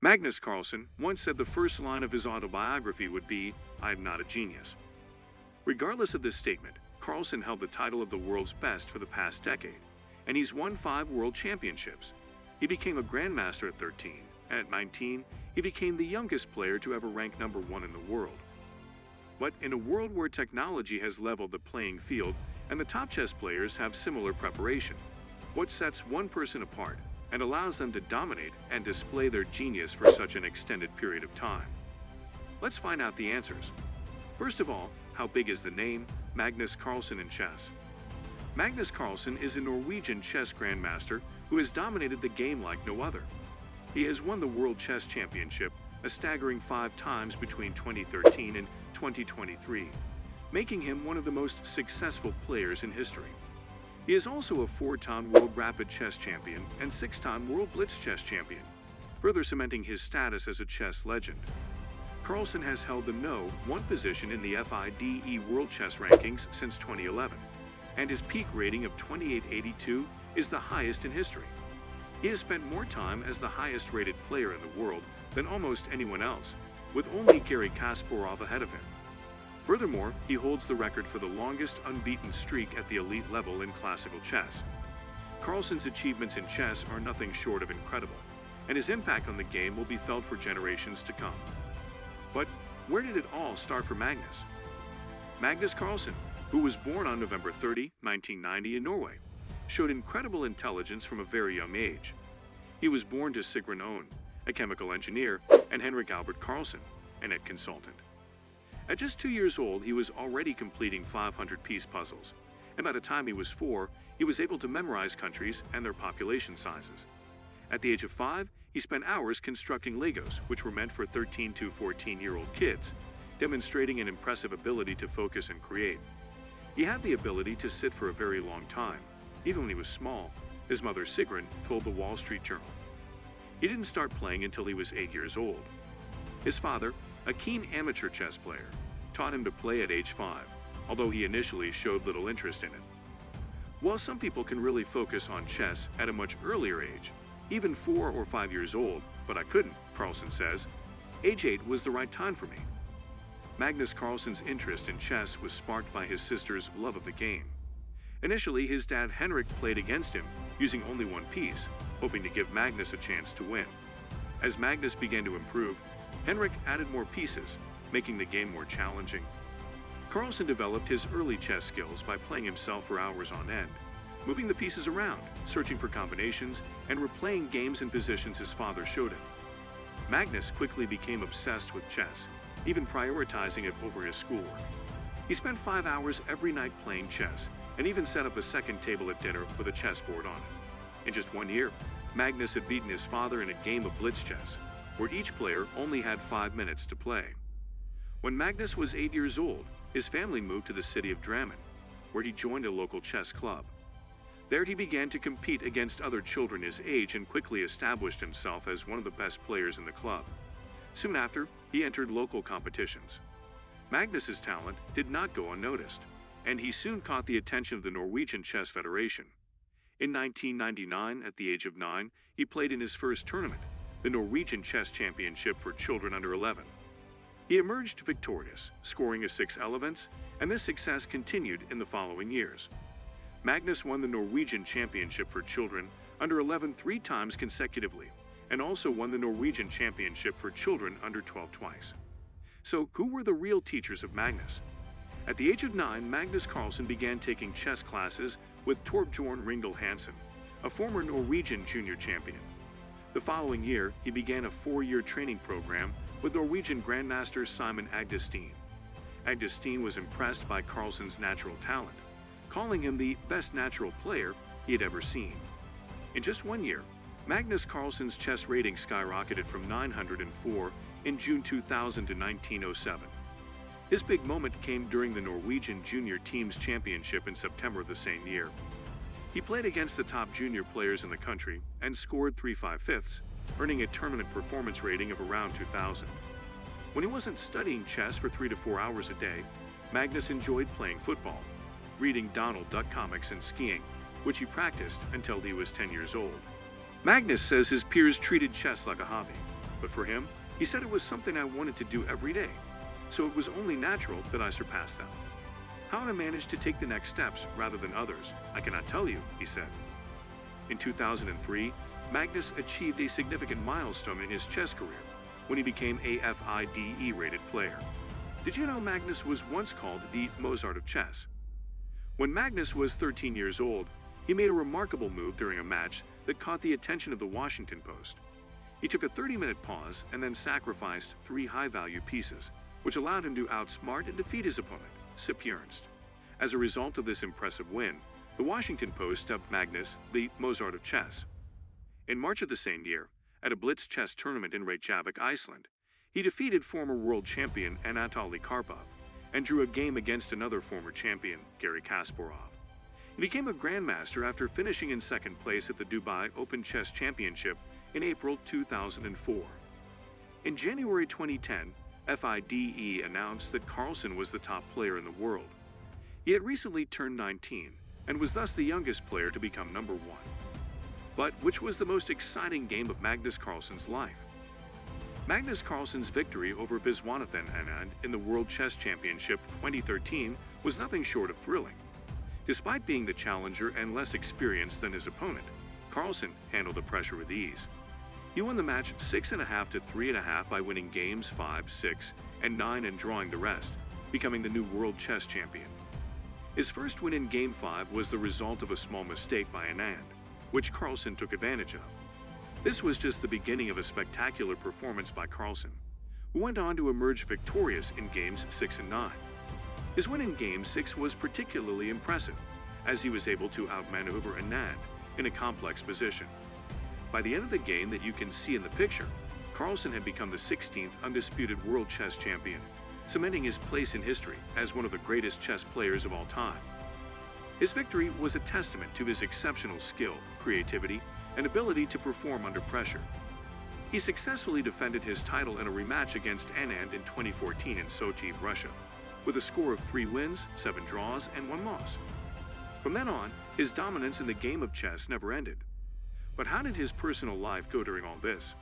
Magnus Carlsen once said the first line of his autobiography would be, "I am not a genius." Regardless of this statement, Carlsen held the title of the world's best for the past decade, and he's won 5 world championships. He became a grandmaster at 13, and at 19, he became the youngest player to ever rank number 1 in the world. But in a world where technology has leveled the playing field and the top chess players have similar preparation, what sets one person apart and allows them to dominate and display their genius for such an extended period of time? Let's find out the answers. First of all, how big is the name Magnus Carlsen in chess? Magnus Carlsen is a Norwegian chess grandmaster who has dominated the game like no other. He has won the World Chess Championship a staggering 5 times between 2013 and 2023, making him one of the most successful players in history. He is also a 4-time World Rapid Chess Champion and 6-time World Blitz Chess Champion, further cementing his status as a chess legend. Carlsen has held the No. 1 position in the FIDE World Chess Rankings since 2011, and his peak rating of 2882 is the highest in history. He has spent more time as the highest-rated player in the world than almost anyone else, with only Garry Kasparov ahead of him. Furthermore, he holds the record for the longest unbeaten streak at the elite level in classical chess. Carlsen's achievements in chess are nothing short of incredible, and his impact on the game will be felt for generations to come. But where did it all start for Magnus? Magnus Carlsen, who was born on November 30, 1990 in Norway, showed incredible intelligence from a very young age. He was born to Sigrun Oehn, a chemical engineer, and Henrik Albert Carlsen, an ed consultant. At just 2 years old, he was already completing 500-piece puzzles, and by the time he was 4, he was able to memorize countries and their population sizes. At the age of 5, he spent hours constructing Legos, which were meant for 13 to 14-year-old kids, demonstrating an impressive ability to focus and create. He had the ability to sit for a very long time, even when he was small, his mother Sigrun told the Wall Street Journal. He didn't start playing until he was 8 years old. His father, a keen amateur chess player, taught him to play at age 5, although he initially showed little interest in it. While some people can really focus on chess at a much earlier age, even 4 or 5 years old, but I couldn't, Carlsen says, age 8 was the right time for me. Magnus Carlsen's interest in chess was sparked by his sister's love of the game. Initially, his dad Henrik played against him, using only 1 piece, hoping to give Magnus a chance to win. As Magnus began to improve, Henrik added more pieces, making the game more challenging. Carlsen developed his early chess skills by playing himself for hours on end, moving the pieces around, searching for combinations, and replaying games and positions his father showed him. Magnus quickly became obsessed with chess, even prioritizing it over his schoolwork. He spent 5 hours every night playing chess, and even set up a second table at dinner with a chessboard on it. In just 1 year, Magnus had beaten his father in a game of blitz chess, where each player only had 5 minutes to play. When Magnus was 8 years old, his family moved to the city of Drammen, where he joined a local chess club. There he began to compete against other children his age and quickly established himself as one of the best players in the club. Soon after, he entered local competitions. Magnus's talent did not go unnoticed, and he soon caught the attention of the Norwegian Chess Federation. In 1999, at the age of 9, he played in his first tournament, the Norwegian Chess Championship for children under 11. He emerged victorious, scoring a 6 elevens, and this success continued in the following years. Magnus won the Norwegian Championship for children under 11 3 times consecutively, and also won the Norwegian Championship for children under 12 twice. So, who were the real teachers of Magnus? At the age of 9, Magnus Carlsen began taking chess classes with Torbjorn Ringdal Hansen, a former Norwegian junior champion. The following year, he began a 4-year training program with Norwegian Grandmaster Simon Agdestein. Agdestein was impressed by Carlsen's natural talent, calling him the best natural player he had ever seen. In just 1 year, Magnus Carlsen's chess rating skyrocketed from 904 in June 2000 to 1907. His big moment came during the Norwegian Junior Teams Championship in September of the same year. He played against the top junior players in the country and scored 3 5/5, earning a tournament performance rating of around 2000. When he wasn't studying chess for 3 to 4 hours a day, Magnus enjoyed playing football, reading Donald Duck comics and skiing, which he practiced until he was 10 years old. Magnus says his peers treated chess like a hobby. But for him, he said it was something I wanted to do every day, so it was only natural that I surpass them. How I managed to take the next steps rather than others, I cannot tell you, he said. In 2003, Magnus achieved a significant milestone in his chess career when he became a FIDE-rated player. Did you know Magnus was once called the Mozart of chess? When Magnus was 13 years old, he made a remarkable move during a match that caught the attention of the Washington Post. He took a 30-minute pause and then sacrificed 3 high-value pieces, which allowed him to outsmart and defeat his opponent, Sip Ernst. As a result of this impressive win, the Washington Post dubbed Magnus the Mozart of chess. In March of the same year, at a Blitz chess tournament in Reykjavik, Iceland, he defeated former world champion Anatoly Karpov and drew a game against another former champion, Garry Kasparov. He became a grandmaster after finishing in second place at the Dubai Open Chess Championship in April 2004. In January 2010, FIDE announced that Carlsen was the top player in the world. He had recently turned 19 and was thus the youngest player to become number 1. But which was the most exciting game of Magnus Carlsen's life? Magnus Carlsen's victory over Viswanathan Anand in the World Chess Championship 2013 was nothing short of thrilling. Despite being the challenger and less experienced than his opponent, Carlsen handled the pressure with ease. He won the match 6.5 to 3.5 by winning games 5, 6, and 9 and drawing the rest, becoming the new World Chess Champion. His first win in Game 5 was the result of a small mistake by Anand, which Carlsen took advantage of. This was just the beginning of a spectacular performance by Carlsen, who went on to emerge victorious in Games 6 and 9. His win in Game 6 was particularly impressive, as he was able to outmaneuver Anand in a complex position. By the end of the game that you can see in the picture, Carlsen had become the 16th undisputed world chess champion, cementing his place in history as one of the greatest chess players of all time. His victory was a testament to his exceptional skill, creativity, and ability to perform under pressure. He successfully defended his title in a rematch against Anand in 2014 in Sochi, Russia, with a score of 3 wins, 7 draws, and 1 loss. From then on, his dominance in the game of chess never ended. But how did his personal life go during all this?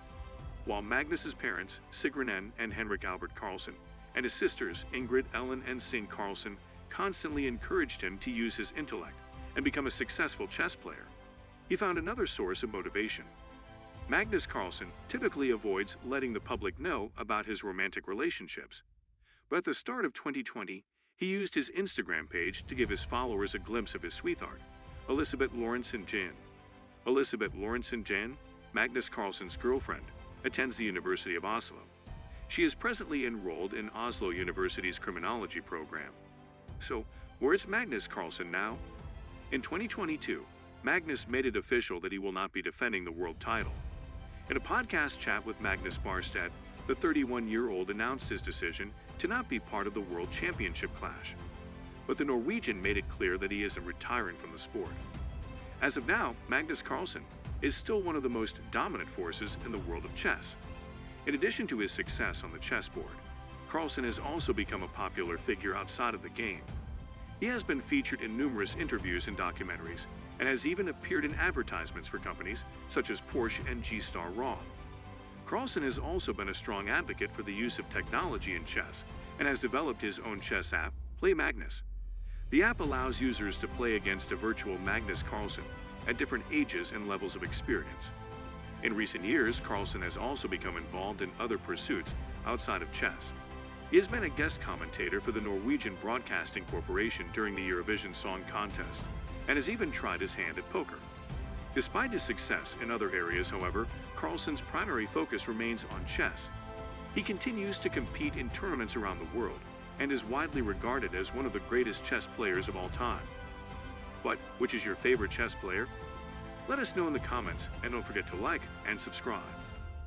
While Magnus's parents, Sigrun N. and Henrik Albert Carlsen, and his sisters, Ingrid, Ellen, and Sine Carlsen, constantly encouraged him to use his intellect and become a successful chess player, he found another source of motivation. Magnus Carlsen typically avoids letting the public know about his romantic relationships. But at the start of 2020, he used his Instagram page to give his followers a glimpse of his sweetheart, Elisabeth Lorentzen-Jahn. Elisabeth Lorentzen-Jahn, Magnus Carlsen's girlfriend, attends the University of Oslo. She is presently enrolled in Oslo University's criminology program. So, where's Magnus Carlsen now? In 2022, Magnus made it official that he will not be defending the world title. In a podcast chat with Magnus Barstad, the 31-year-old announced his decision to not be part of the World Championship clash. But the Norwegian made it clear that he isn't retiring from the sport. As of now, Magnus Carlsen is still one of the most dominant forces in the world of chess. In addition to his success on the chessboard, Carlsen has also become a popular figure outside of the game. He has been featured in numerous interviews and documentaries, and has even appeared in advertisements for companies such as Porsche and G-Star Raw. Carlsen has also been a strong advocate for the use of technology in chess and has developed his own chess app, Play Magnus. The app allows users to play against a virtual Magnus Carlsen at different ages and levels of experience. In recent years, Carlsen has also become involved in other pursuits outside of chess. He has been a guest commentator for the Norwegian Broadcasting Corporation during the Eurovision Song Contest, and has even tried his hand at poker. Despite his success in other areas, however, Carlsen's primary focus remains on chess. He continues to compete in tournaments around the world and is widely regarded as one of the greatest chess players of all time. But which is your favorite chess player? Let us know in the comments, and don't forget to like and subscribe.